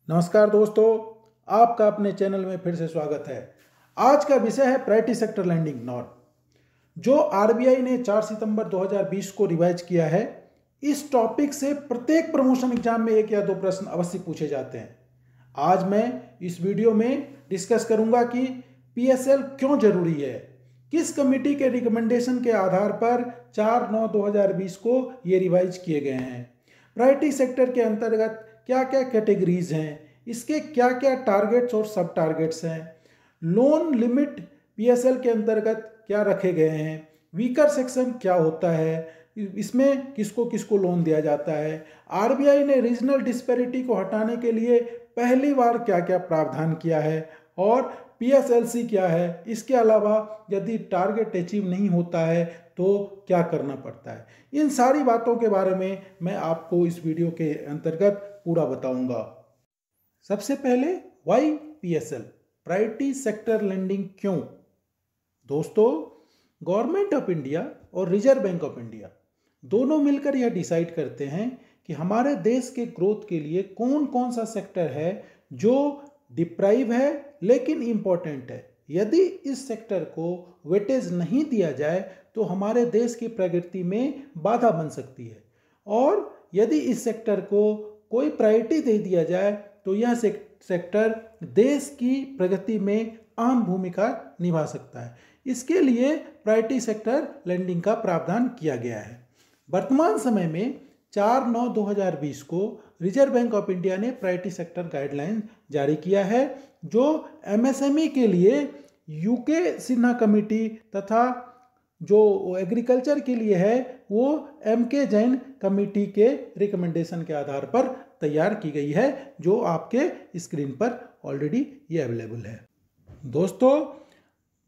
नमस्कार दोस्तों, आपका अपने चैनल में फिर से स्वागत है। आज का विषय है प्रायोरिटी सेक्टर लैंडिंग नॉर्म, जो आरबीआई ने 4 सितंबर 2020 को रिवाइज किया है। इस टॉपिक से प्रत्येक प्रमोशन एग्जाम में 1 या 2 प्रश्न अवश्य पूछे जाते हैं। आज मैं इस वीडियो में डिस्कस करूंगा कि पीएसएल क्यों जरूरी है, किस कमेटी के रिकमेंडेशन के आधार पर 4/9/2020 को ये रिवाइज किए गए हैं, प्रायोरिटी सेक्टर के अंतर्गत क्या क्या कैटेगरीज हैं, इसके क्या क्या टारगेट्स और सब टारगेट्स हैं, लोन लिमिट पीएसएल के अंतर्गत क्या रखे गए हैं, वीकर सेक्शन क्या होता है, इसमें किसको किसको लोन दिया जाता है, आरबीआई ने रीजनल डिस्पैरिटी को हटाने के लिए पहली बार क्या क्या प्रावधान किया है और पीएसएलसी क्या है। इसके अलावा यदि टारगेट अचीव नहीं होता है तो क्या करना पड़ता है। इन सारी बातों के बारे में मैं आपको इस वीडियो के अंतर्गत पूरा बताऊंगा। सबसे पहले why PSL, priority sector lending क्यों। दोस्तों, गवर्नमेंट ऑफ इंडिया और रिजर्व बैंक ऑफ इंडिया दोनों मिलकर यह डिसाइड करते हैं कि हमारे देश के ग्रोथ के लिए कौन कौन सा सेक्टर है जो डिप्राइव है लेकिन इम्पोर्टेंट है। यदि इस सेक्टर को वेटेज नहीं दिया जाए तो हमारे देश की प्रगति में बाधा बन सकती है, और यदि इस सेक्टर को कोई प्रायोरिटी दे दिया जाए तो यह सेक्टर देश की प्रगति में अहम भूमिका निभा सकता है। इसके लिए प्रायोरिटी सेक्टर लेंडिंग का प्रावधान किया गया है। वर्तमान समय में 4/9/2020 को रिजर्व बैंक ऑफ इंडिया ने प्रायोरिटी सेक्टर गाइडलाइन जारी किया है, जो एमएसएमई के लिए यूके सिन्हा कमेटी तथा जो एग्रीकल्चर के लिए है वो एमके जैन कमेटी के रिकमेंडेशन के आधार पर तैयार की गई है, जो आपके स्क्रीन पर ऑलरेडी ये अवेलेबल है। दोस्तों,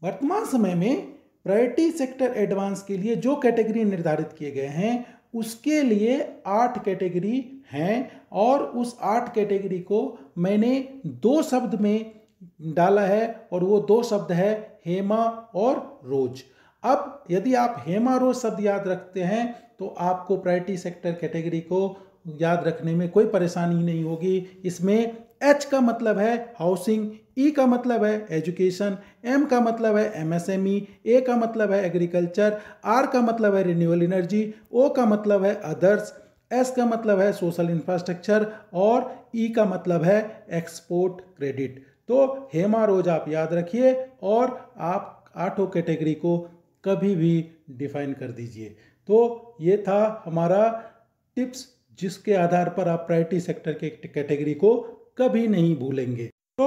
वर्तमान समय में प्रायोरिटी सेक्टर एडवांस के लिए जो कैटेगरी निर्धारित किए गए हैं उसके लिए 8 कैटेगरी हैं, और उस 8 कैटेगरी को मैंने 2 शब्द में डाला है, और वो 2 शब्द है हेमा और रोज। अब यदि आप हेमा रोज शब्द याद रखते हैं तो आपको प्रायोरिटी सेक्टर कैटेगरी को याद रखने में कोई परेशानी नहीं होगी। इसमें एच का मतलब है हाउसिंग, ई का मतलब है एजुकेशन, एम का मतलब है एमएसएमई, ए का मतलब है एग्रीकल्चर, आर का मतलब है रिन्यूएबल एनर्जी, ओ का मतलब है अदर्स, एस का मतलब है सोशल इंफ्रास्ट्रक्चर, और ई का मतलब है एक्सपोर्ट क्रेडिट। तो हेमा रोज आप याद रखिए और आप 8 कैटेगरी को कभी भी डिफाइन कर दीजिए। तो ये था हमारा टिप्स, जिसके आधार पर आप प्रायोरिटी सेक्टर के कैटेगरी को कभी नहीं भूलेंगे। तो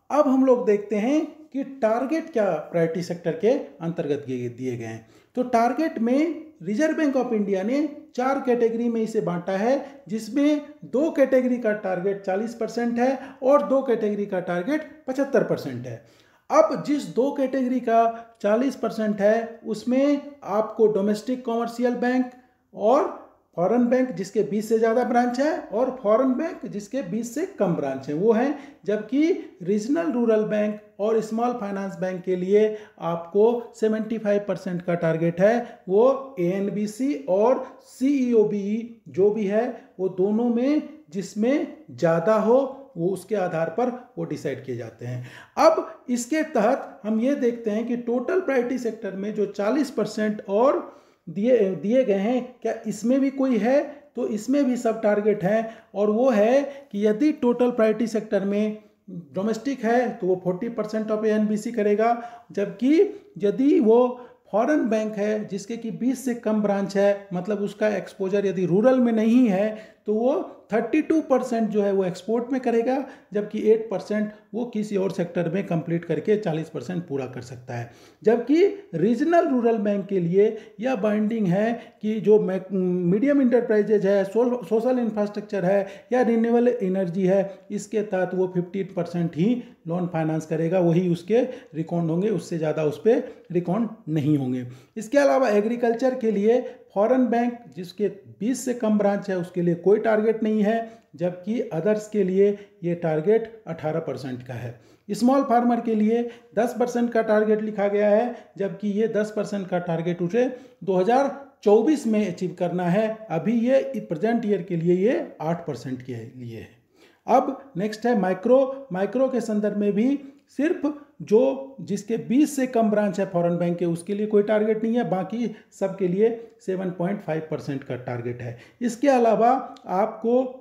अब हम लोग देखते हैं कि टारगेट क्या प्रायोरिटी सेक्टर के अंतर्गत दिए गए हैं। तो टारगेट में रिजर्व बैंक ऑफ इंडिया ने 4 कैटेगरी में इसे बांटा है, जिसमें 2 कैटेगरी का टारगेट 40% है और 2 कैटेगरी का टारगेट 75% है। अब जिस 2 कैटेगरी का 40% है उसमें आपको डोमेस्टिक कॉमर्शियल बैंक और फॉरेन बैंक जिसके 20 से ज़्यादा ब्रांच है, और फॉरेन बैंक जिसके 20 से कम ब्रांच है वो हैं, जबकि रीजनल रूरल बैंक और स्मॉल फाइनेंस बैंक के लिए आपको 75% का टारगेट है। वो एएनबीसी और सीईओबीई जो भी है वो दोनों में जिसमें ज़्यादा हो वो उसके आधार पर वो डिसाइड किए जाते हैं। अब इसके तहत हम ये देखते हैं कि टोटल प्रायोरिटी सेक्टर में जो 40% और दिए गए हैं, क्या इसमें भी कोई है? तो इसमें भी सब टारगेट है, और वो है कि यदि टोटल प्रायोरिटी सेक्टर में डोमेस्टिक है तो वो 40% ऑफ एएनबीसी करेगा, जबकि यदि वो फॉरेन बैंक है जिसके कि 20 से कम ब्रांच है, मतलब उसका एक्सपोजर यदि रूरल में नहीं है तो वो 32% जो है वो एक्सपोर्ट में करेगा, जबकि 8% वो किसी और सेक्टर में कंप्लीट करके 40% पूरा कर सकता है। जबकि रीजनल रूरल बैंक के लिए यह बाइंडिंग है कि जो मीडियम इंटरप्राइजेज है, सोशल इंफ्रास्ट्रक्चर है या रिन्यूएबल एनर्जी है, इसके तहत वो 15% ही लोन फाइनेंस करेगा, वही उसके रिकॉर्ड होंगे, उससे ज़्यादा उस पर रिकॉर्ड नहीं होंगे। इसके अलावा एग्रीकल्चर के लिए फॉरेन बैंक जिसके 20 से कम ब्रांच है उसके लिए कोई टारगेट नहीं है, जबकि अदर्स के लिए ये टारगेट 18% का है। स्मॉल फार्मर के लिए 10% का टारगेट लिखा गया है, जबकि ये 10% का टारगेट उसे 2024 में अचीव करना है। अभी ये प्रेजेंट ईयर के लिए ये 8% के लिए है। अब नेक्स्ट है माइक्रो के संदर्भ में भी सिर्फ जिसके 20 से कम ब्रांच है फॉरेन बैंक के उसके लिए कोई टारगेट नहीं है, बाकी सबके लिए 7.5% का टारगेट है। इसके अलावा आपको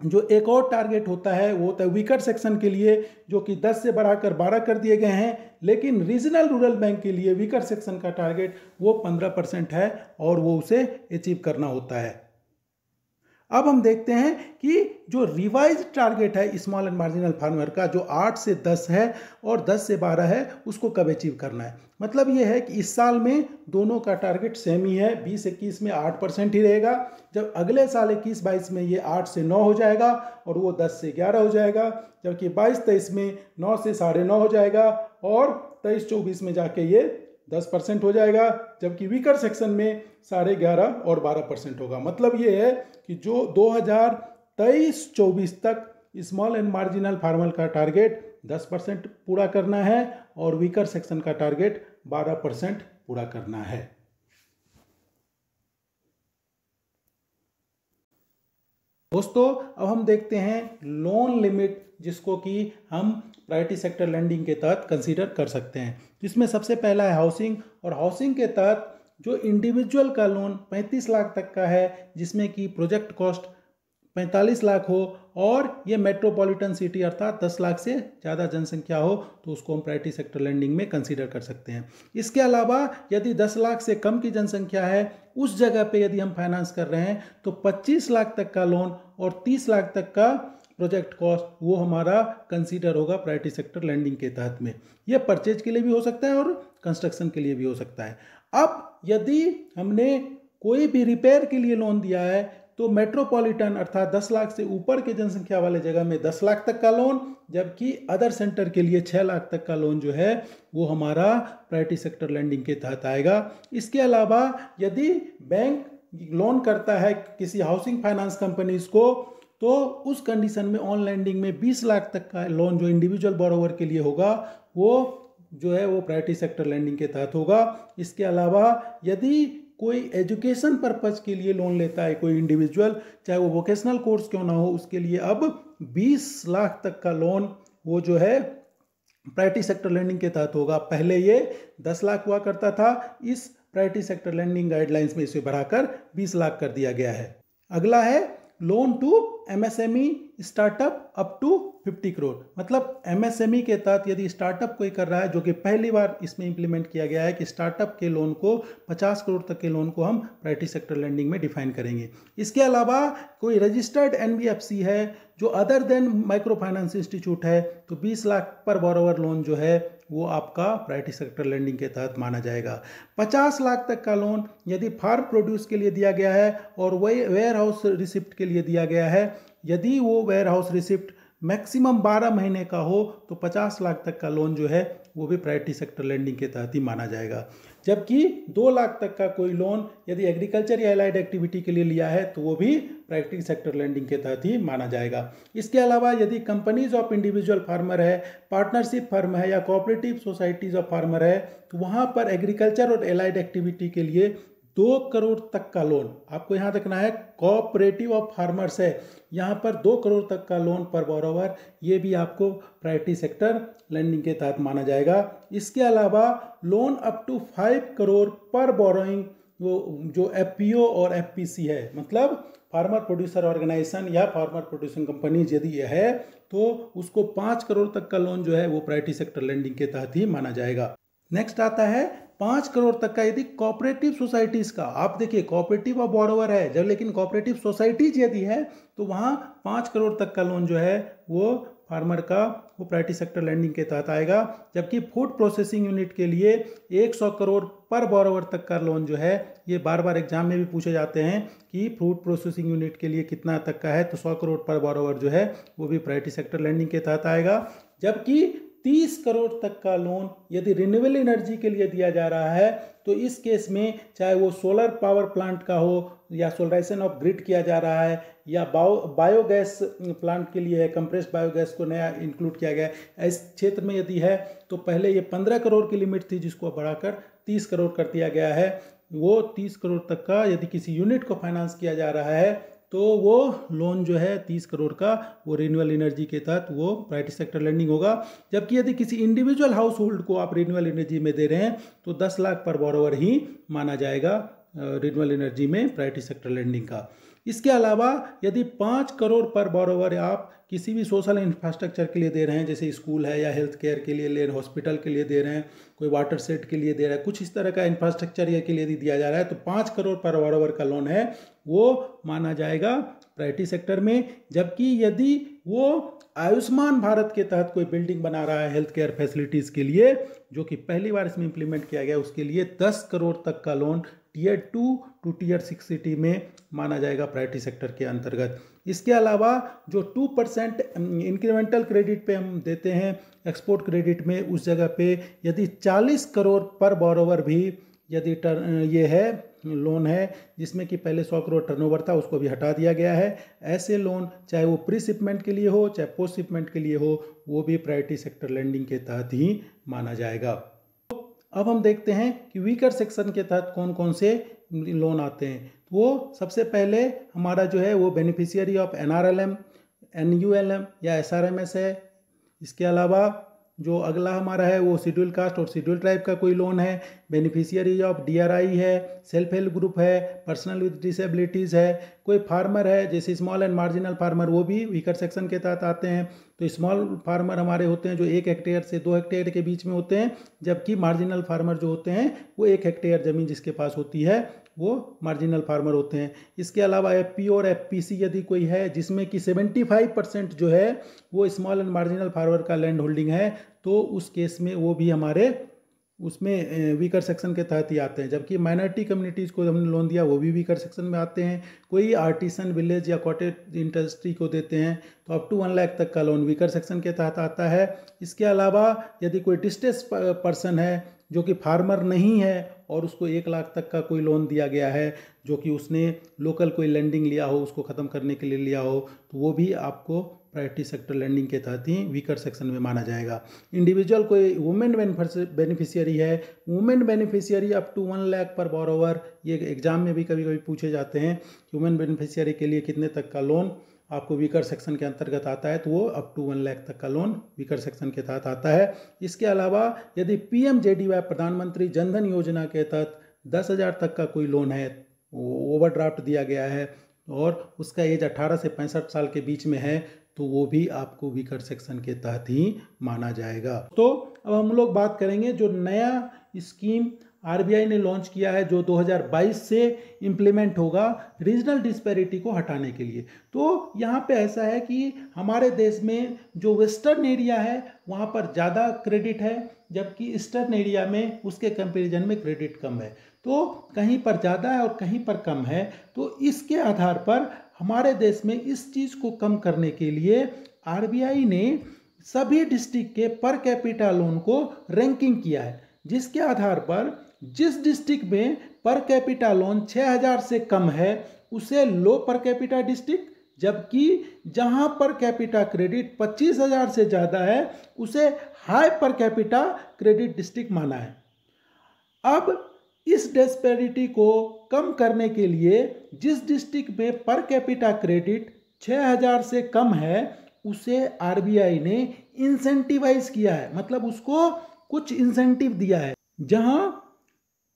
जो एक और टारगेट होता है वो होता है वीकर सेक्शन के लिए, जो कि 10 से बढ़ाकर 12 कर दिए गए हैं, लेकिन रीजनल रूरल बैंक के लिए वीकर सेक्शन का टारगेट वो 15% है और वो उसे अचीव करना होता है। अब हम देखते हैं कि जो रिवाइज टारगेट है स्मॉल एंड मार्जिनल फार्मर का, जो 8 से 10 है और 10 से 12 है, उसको कब अचीव करना है। मतलब ये है कि इस साल में दोनों का टारगेट सेम ही है, 20-21 में 8% ही रहेगा, जब अगले साल 21-22 में ये 8 से 9 हो जाएगा और वो 10 से 11 हो जाएगा, जबकि 22-23 में 9 से 9.5 हो जाएगा और 23-24 में जाके ये 10% हो जाएगा, जबकि वीकर सेक्शन में 11.5 और 12% होगा। मतलब ये है कि जो 2023-24 तक स्मॉल एंड मार्जिनल फार्मर का टारगेट 10% पूरा करना है और वीकर सेक्शन का टारगेट 12% पूरा करना है। दोस्तों अब हम देखते हैं लोन लिमिट, जिसको कि हम प्रायोरिटी सेक्टर लैंडिंग के तहत कंसीडर कर सकते हैं। जिसमें सबसे पहला है हाउसिंग, और हाउसिंग के तहत जो इंडिविजुअल का लोन 35 लाख तक का है, जिसमें कि प्रोजेक्ट कॉस्ट 45 लाख हो और ये मेट्रोपॉलिटन सिटी अर्थात 10 लाख से ज़्यादा जनसंख्या हो, तो उसको हम प्रायोरिटी सेक्टर लैंडिंग में कंसीडर कर सकते हैं। इसके अलावा यदि 10 लाख से कम की जनसंख्या है, उस जगह पे यदि हम फाइनेंस कर रहे हैं, तो 25 लाख तक का लोन और 30 लाख तक का प्रोजेक्ट कॉस्ट वो हमारा कंसीडर होगा प्रायोरिटी सेक्टर लैंडिंग के तहत में। ये परचेज के लिए भी हो सकता है और कंस्ट्रक्शन के लिए भी हो सकता है। अब यदि हमने कोई भी रिपेयर के लिए लोन दिया है, तो मेट्रोपॉलिटन अर्थात 10 लाख से ऊपर के जनसंख्या वाले जगह में 10 लाख तक का लोन, जबकि अदर सेंटर के लिए 6 लाख तक का लोन जो है वो हमारा प्रायोरिटी सेक्टर लैंडिंग के तहत आएगा। इसके अलावा यदि बैंक लोन करता है किसी हाउसिंग फाइनेंस कंपनीज को, तो उस कंडीशन में ऑन लैंडिंग में 20 लाख तक का लोन जो इंडिविजुअल बोरोवर के लिए होगा, वो जो है वो प्रायोरिटी सेक्टर लैंडिंग के तहत होगा। इसके अलावा यदि कोई एजुकेशन पर्पज के लिए लोन लेता है कोई इंडिविजुअल, चाहे वो वोकेशनल कोर्स क्यों ना हो, उसके लिए अब 20 लाख तक का लोन वो जो है प्रायोरिटी सेक्टर लैंडिंग के तहत होगा। पहले ये 10 लाख हुआ करता था, इस प्रायोरिटी सेक्टर लैंडिंग गाइडलाइंस में इसे बढ़ाकर 20 लाख कर दिया गया है। अगला है loan to MSME startup up to 50 crore. मतलब एमएसएमई के तहत यदि स्टार्टअप कोई कर रहा है, जो कि पहली बार इसमें इंप्लीमेंट किया गया है कि स्टार्टअप के लोन को 50 करोड़ तक के लोन को हम प्रायोरिटी सेक्टर लैंडिंग में डिफाइन करेंगे। इसके अलावा कोई रजिस्टर्ड एनबीएफसी है जो other than micro finance institute है, तो 20 लाख पर बोरोवर लोन जो है वो आपका प्रायोरिटी सेक्टर लैंडिंग के तहत माना जाएगा। 50 लाख तक का लोन यदि फार्म प्रोड्यूस के लिए दिया गया है और वही वेयर हाउस रिसिप्ट के लिए दिया गया है, यदि वो वेयर हाउस रिसिप्ट मैक्सिमम 12 महीने का हो, तो 50 लाख तक का लोन जो है वो भी प्रायोरिटी सेक्टर लैंडिंग के तहत ही माना जाएगा। जबकि 2 लाख तक का कोई लोन यदि एग्रीकल्चर या एलाइड एक्टिविटी के लिए लिया है, तो वो भी प्रायोरिटी सेक्टर लैंडिंग के तहत ही माना जाएगा। इसके अलावा यदि कंपनीज ऑफ इंडिविजुअल फार्मर है, पार्टनरशिप फर्म है या कोऑपरेटिव सोसाइटीज ऑफ फार्मर है, तो वहाँ पर एग्रीकल्चर और एलाइड एक्टिविटी के लिए 2 करोड़ तक का लोन, आपको यहाँ देखना है कोऑपरेटिव ऑफ फार्मर्स है, यहाँ पर 2 करोड़ तक का लोन पर बोरोवर, ये भी आपको प्रायोरिटी सेक्टर लैंडिंग के तहत माना जाएगा। इसके अलावा लोन अप टू 5 करोड़ पर बोरोइंग जो एफपीओ और एफपीसी है, मतलब फार्मर प्रोड्यूसर ऑर्गेनाइजेशन या फार्मर प्रोड्यूसिंग कंपनी यदि ये है, तो उसको 5 करोड़ तक का लोन जो है वो प्रायोरिटी सेक्टर लैंडिंग के तहत ही माना जाएगा। नेक्स्ट आता है 5 करोड़ तक का यदि कोऑपरेटिव सोसाइटीज का, आप देखिए कोऑपरेटिव और बोरोवर है जब, लेकिन कोऑपरेटिव सोसाइटीज यदि है तो वहाँ 5 करोड़ तक का लोन जो है वो फार्मर का वो प्रायोरिटी सेक्टर लैंडिंग के तहत आएगा। जबकि फूड प्रोसेसिंग यूनिट के लिए 100 करोड़ पर बोरोवर तक का लोन जो है, ये बार बार एग्जाम में भी पूछे जाते हैं कि फूड प्रोसेसिंग यूनिट के लिए कितना तक का है, तो 100 करोड़ पर बोरोवर जो है वो भी प्रायोरिटी सेक्टर लैंडिंग के तहत आएगा। जबकि 30 करोड़ तक का लोन यदि रिन्यूएबल एनर्जी के लिए दिया जा रहा है, तो इस केस में चाहे वो सोलर पावर प्लांट का हो या सोलराइजेशन ऑफ ग्रिड किया जा रहा है या बायोगैस प्लांट के लिए है, कंप्रेस्ड बायोगैस को नया इंक्लूड किया गया है, इस क्षेत्र में यदि है तो पहले ये 15 करोड़ की लिमिट थी जिसको बढ़ाकर 30 करोड़ कर दिया गया है। वो 30 करोड़ तक का यदि किसी यूनिट को फाइनेंस किया जा रहा है तो वो लोन जो है 30 करोड़ का वो रिन्यूएबल एनर्जी के तहत वो प्रायोरिटी सेक्टर लैंडिंग होगा। जबकि यदि किसी इंडिविजुअल हाउस होल्ड को आप रिन्यूएबल एनर्जी में दे रहे हैं तो 10 लाख पर बोरोवर ही माना जाएगा रिन्यूएबल एनर्जी में प्रायोरिटी सेक्टर लैंडिंग का। इसके अलावा यदि 5 करोड़ पर बोरोवर आप किसी भी सोशल इंफ्रास्ट्रक्चर के लिए दे रहे हैं, जैसे स्कूल है या हेल्थ केयर के लिए ले रहे हैं, हॉस्पिटल के लिए दे रहे हैं, कोई वाटर सेट के लिए दे रहा है, कुछ इस तरह का इंफ्रास्ट्रक्चर के लिए यदि दिया जा रहा है, तो 5 करोड़ पर बोरोवर का लोन है वो माना जाएगा प्रायोरिटी सेक्टर में। जबकि यदि वो आयुष्मान भारत के तहत कोई बिल्डिंग बना रहा है हेल्थ केयर फैसिलिटीज़ के लिए, जो कि पहली बार इसमें इंप्लीमेंट किया गया, उसके लिए 10 करोड़ तक का loan tier 2 to tier 6 city में माना जाएगा प्रायोरिटी सेक्टर के अंतर्गत। इसके अलावा जो 2% इंक्रीमेंटल क्रेडिट पे हम देते हैं एक्सपोर्ट क्रेडिट में, उस जगह पे यदि 40 करोड़ पर बोरोवर भी यदि ये है लोन है जिसमें कि पहले 100 करोड़ टर्नओवर था, उसको भी हटा दिया गया है। ऐसे लोन चाहे वो प्री शिपमेंट के लिए हो चाहे पोस्ट शिपमेंट के लिए हो, वो भी प्रायोरिटी सेक्टर लैंडिंग के तहत ही माना जाएगा। अब हम देखते हैं कि वीकर सेक्शन के तहत कौन कौन से लोन आते हैं। वो सबसे पहले हमारा जो है वो बेनिफिशियरी ऑफ NRLM, NULM या SRMS है। इसके अलावा जो अगला हमारा है वो शेड्यूल कास्ट और शेड्यूल ट्राइब का कोई लोन है, बेनिफिशियरी ऑफ DRI है, सेल्फ हेल्प ग्रुप है, पर्सनल विद डिसेबिलिटीज़ है, कोई फार्मर है जैसे स्मॉल एंड मार्जिनल फार्मर, वो भी वीकर सेक्शन के तहत आते हैं। तो स्मॉल फार्मर हमारे होते हैं जो 1 हेक्टेयर से 2 हेक्टेयर के बीच में होते हैं, जबकि मार्जिनल फार्मर जो होते हैं वो 1 हेक्टेयर ज़मीन जिसके पास होती है वो मार्जिनल फार्मर होते हैं। इसके अलावा FP और FPC यदि कोई है जिसमें कि 75% जो है वो स्मॉल एंड मार्जिनल फार्मर का लैंड होल्डिंग है, तो उस केस में वो भी हमारे उसमें वीकर सेक्शन के तहत ही आते हैं। जबकि माइनॉरिटी कम्युनिटीज़ को हमने लोन दिया वो भी वीकर सेक्शन में आते हैं। कोई आर्टिसन विलेज या कॉटेज इंडस्ट्री को देते हैं तो अप टू 1 लाख तक का लोन वीकर सेक्शन के तहत आता है। इसके अलावा यदि कोई डिस्ट्रेस पर्सन है जो कि फार्मर नहीं है और उसको 1 लाख तक का कोई लोन दिया गया है, जो कि उसने लोकल कोई लैंडिंग लिया हो उसको ख़त्म करने के लिए लिया हो, तो वो भी आपको प्रायोरिटी सेक्टर लैंडिंग के तहत ही वीकर सेक्शन में माना जाएगा। इंडिविजुअल कोई वुमेन बेनिफिशियरी है, women beneficiary up to 1 lakh पर बोरोवर, ये एग्जाम में भी कभी कभी पूछे जाते हैं कि वुमेन बेनिफिशियरी के लिए कितने तक का लोन आपको वीकर सेक्शन के अंतर्गत आता है, तो वो अप टू 1 लाख तक का लोन वीकर सेक्शन के तहत आता है। इसके अलावा यदि PMJDY प्रधानमंत्री जनधन योजना के तहत 10,000 तक का कोई लोन है, ओवरड्राफ्ट दिया गया है और उसका एज 18 से 65 साल के बीच में है, तो वो भी आपको वीकर सेक्शन के तहत ही माना जाएगा। तो अब हम लोग बात करेंगे जो नया स्कीम RBI ने लॉन्च किया है जो 2022 से इम्प्लीमेंट होगा रीजनल डिस्पैरिटी को हटाने के लिए। तो यहाँ पे ऐसा है कि हमारे देश में जो वेस्टर्न एरिया है वहाँ पर ज़्यादा क्रेडिट है, जबकि ईस्टर्न एरिया में उसके कंपैरिजन में क्रेडिट कम है। तो कहीं पर ज़्यादा है और कहीं पर कम है। तो इसके आधार पर हमारे देश में इस चीज़ को कम करने के लिए RBI ने सभी डिस्ट्रिक्ट के पर कैपिटा लोन को रैंकिंग किया है, जिसके आधार पर जिस डिस्ट्रिक्ट में पर कैपिटा लोन 6,000 से कम है उसे लो पर कैपिटा डिस्ट्रिक्ट, जबकि जहां पर कैपिटा क्रेडिट 25,000 से ज़्यादा है उसे high per capita credit district माना है। अब इस डिस्पैरिटी को कम करने के लिए जिस डिस्ट्रिक्ट में पर कैपिटा क्रेडिट 6,000 से कम है उसे RBI ने इंसेंटिवाइज किया है, मतलब उसको कुछ इंसेंटिव दिया है। जहां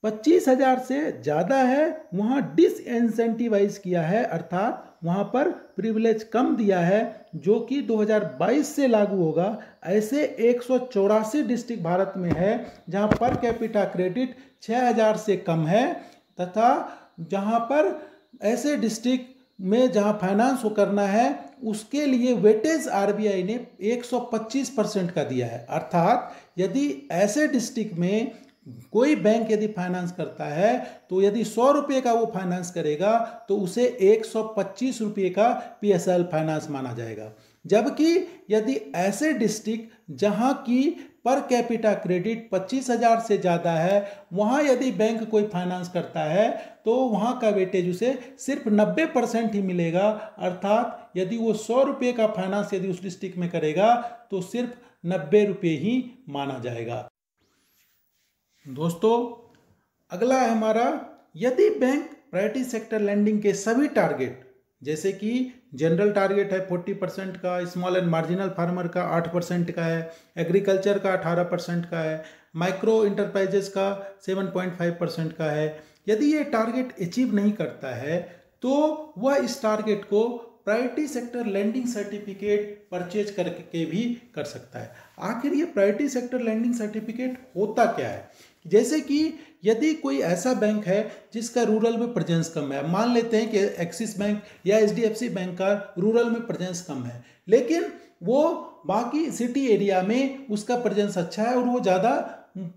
25,000 से ज़्यादा है वहाँ डिसइंसेंटिवाइज किया है, अर्थात वहाँ पर प्रिविलेज कम दिया है, जो कि 2022 से लागू होगा। ऐसे 184 डिस्ट्रिक्ट भारत में है जहाँ पर कैपिटा क्रेडिट 6,000 से कम है, तथा जहाँ पर ऐसे डिस्ट्रिक्ट में जहाँ फाइनेंस करना है उसके लिए वेटेज RBI ने 125% का दिया है। अर्थात यदि ऐसे डिस्ट्रिक्ट में कोई बैंक यदि फाइनेंस करता है तो यदि 100 रुपये का वो फाइनेंस करेगा तो उसे 125 रुपये का PSL फाइनेंस माना जाएगा। जबकि यदि ऐसे डिस्ट्रिक्ट जहां की पर कैपिटा क्रेडिट 25,000 से ज़्यादा है वहां यदि बैंक कोई फाइनेंस करता है तो वहां का वेटेज उसे सिर्फ 90% ही मिलेगा। अर्थात यदि वो 100 रुपये का फाइनेंस यदि उस डिस्ट्रिक्ट में करेगा तो सिर्फ 90 रुपये ही माना जाएगा। दोस्तों अगला है हमारा, यदि बैंक प्रायोरिटी सेक्टर लैंडिंग के सभी टारगेट जैसे कि जनरल टारगेट है 40% का, स्मॉल एंड मार्जिनल फार्मर का 8% का है, एग्रीकल्चर का 18% का है, माइक्रो इंटरप्राइजेस का 7.5% का है। यदि ये टारगेट अचीव नहीं करता है तो वह इस टारगेट को priority sector lending certificate purchase करके भी कर सकता है। आखिर ये प्रायोरिटी सेक्टर लैंडिंग सर्टिफिकेट होता क्या है? जैसे कि यदि कोई ऐसा बैंक है जिसका रूरल में प्रेजेंस कम है, मान लेते हैं कि एक्सिस बैंक या HDFC बैंक का रूरल में प्रेजेंस कम है, लेकिन वो बाकी सिटी एरिया में उसका प्रेजेंस अच्छा है और वो ज़्यादा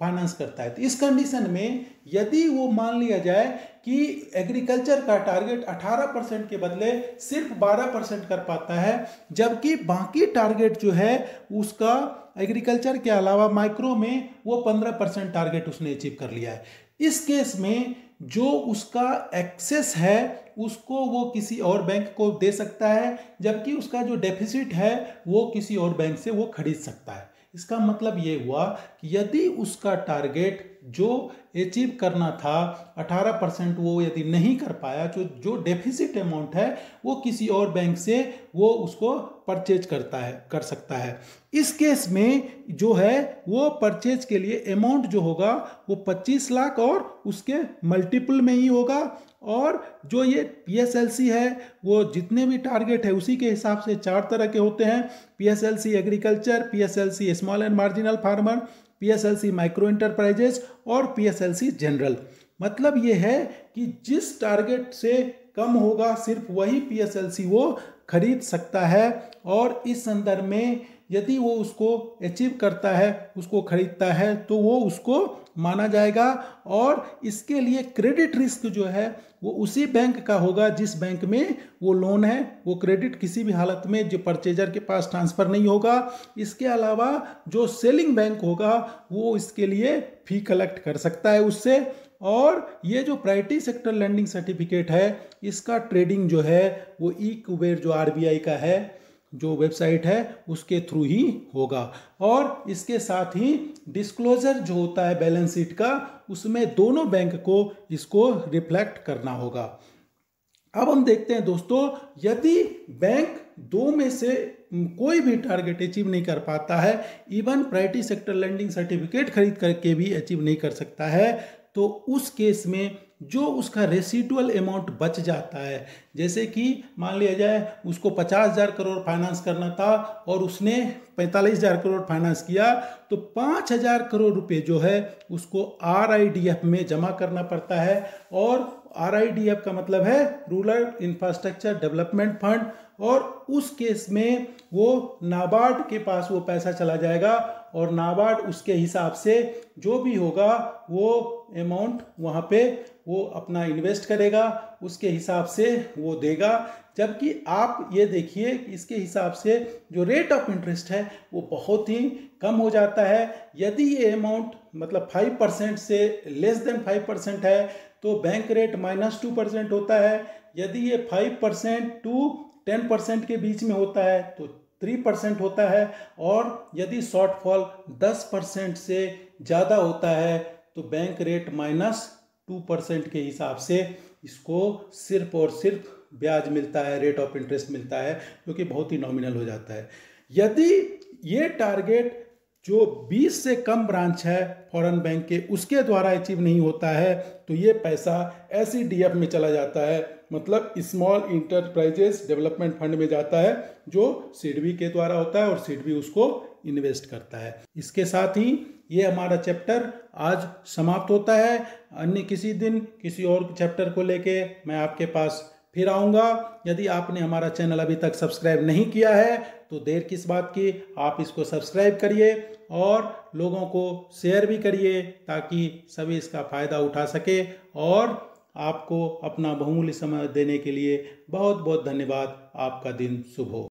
फाइनेंस करता है। तो इस कंडीशन में यदि वो मान लिया जाए कि एग्रीकल्चर का टारगेट 18% के बदले सिर्फ 12% कर पाता है, जबकि बाकी टारगेट जो है उसका एग्रीकल्चर के अलावा माइक्रो में वो 15% टारगेट उसने अचीव कर लिया है। इस केस में जो उसका एक्सेस है उसको वो किसी और बैंक को दे सकता है, जबकि उसका जो डेफिसिट है वो किसी और बैंक से वो खरीद सकता है। इसका मतलब ये हुआ कि यदि उसका टारगेट जो अचीव करना था 18% वो यदि नहीं कर पाया, जो डेफिसिट अमाउंट है वो किसी और बैंक से वो उसको परचेज कर सकता है। इस केस में जो है वो परचेज के लिए अमाउंट जो होगा वो 25 लाख और उसके मल्टीपल में ही होगा, और जो ये PSLC है वो जितने भी टारगेट है उसी के हिसाब से 4 तरह के होते हैं: PSLC agriculture, PSLC small and marginal farmer, PSLC micro enterprises और PSLC जनरल। मतलब ये है कि जिस टारगेट से कम होगा सिर्फ वही PSLC वो खरीद सकता है, और इस संदर्भ में यदि वो उसको अचीव करता है, उसको खरीदता है, तो वो उसको माना जाएगा। और इसके लिए क्रेडिट रिस्क जो है वो उसी बैंक का होगा जिस बैंक में वो लोन है, वो क्रेडिट किसी भी हालत में जो परचेजर के पास ट्रांसफ़र नहीं होगा। इसके अलावा जो सेलिंग बैंक होगा वो इसके लिए फी कलेक्ट कर सकता है उससे। और ये जो प्रायोरिटी सेक्टर लैंडिंग सर्टिफिकेट है इसका ट्रेडिंग जो है वो ई-कुबेर जो RBI का है जो वेबसाइट है उसके थ्रू ही होगा, और इसके साथ ही डिस्क्लोजर जो होता है बैलेंस शीट का उसमें दोनों बैंक को इसको रिफ्लेक्ट करना होगा। अब हम देखते हैं दोस्तों, यदि बैंक दो में से कोई भी टारगेट अचीव नहीं कर पाता है, even priority sector lending certificate खरीद करके भी अचीव नहीं कर सकता है, तो उस केस में जो उसका रेसिडुअल अमाउंट बच जाता है, जैसे कि मान लिया जाए उसको 50,000 करोड़ फाइनेंस करना था और उसने 45,000 करोड़ फाइनेंस किया, तो 5,000 करोड़ रुपए जो है उसको RIDF में जमा करना पड़ता है। और RIDF का मतलब है रूरल इंफ्रास्ट्रक्चर डेवलपमेंट फंड, और उस केस में वो नाबार्ड के पास वो पैसा चला जाएगा और नाबार्ड उसके हिसाब से जो भी होगा वो अमाउंट वहाँ पे वो अपना इन्वेस्ट करेगा, उसके हिसाब से वो देगा। जबकि आप ये देखिए कि इसके हिसाब से जो रेट ऑफ इंटरेस्ट है वो बहुत ही कम हो जाता है। यदि ये अमाउंट मतलब 5% से लेस देन 5% है तो बैंक रेट -2% होता है। यदि ये 5% टू 10% के बीच में होता है तो 3% होता है, और यदि शॉर्टफॉल 10% से ज़्यादा होता है तो बैंक रेट -2% के हिसाब से इसको सिर्फ और सिर्फ ब्याज मिलता है, रेट ऑफ इंटरेस्ट मिलता है, जो कि बहुत ही नॉमिनल हो जाता है। यदि ये टारगेट जो 20 से कम ब्रांच है फॉरेन बैंक के उसके द्वारा अचीव नहीं होता है तो ये पैसा SEDF में चला जाता है, मतलब स्मॉल इंटरप्राइजेस डेवलपमेंट फंड में जाता है जो SIDBI के द्वारा होता है और SIDBI उसको इन्वेस्ट करता है। इसके साथ ही ये हमारा चैप्टर आज समाप्त होता है। अन्य किसी दिन किसी और चैप्टर को लेके मैं आपके पास फिर आऊँगा। यदि आपने हमारा चैनल अभी तक सब्सक्राइब नहीं किया है तो देर किस बात की, आप इसको सब्सक्राइब करिए और लोगों को शेयर भी करिए ताकि सभी इसका फ़ायदा उठा सके। और आपको अपना बहुमूल्य समय देने के लिए बहुत बहुत धन्यवाद। आपका दिन शुभ हो।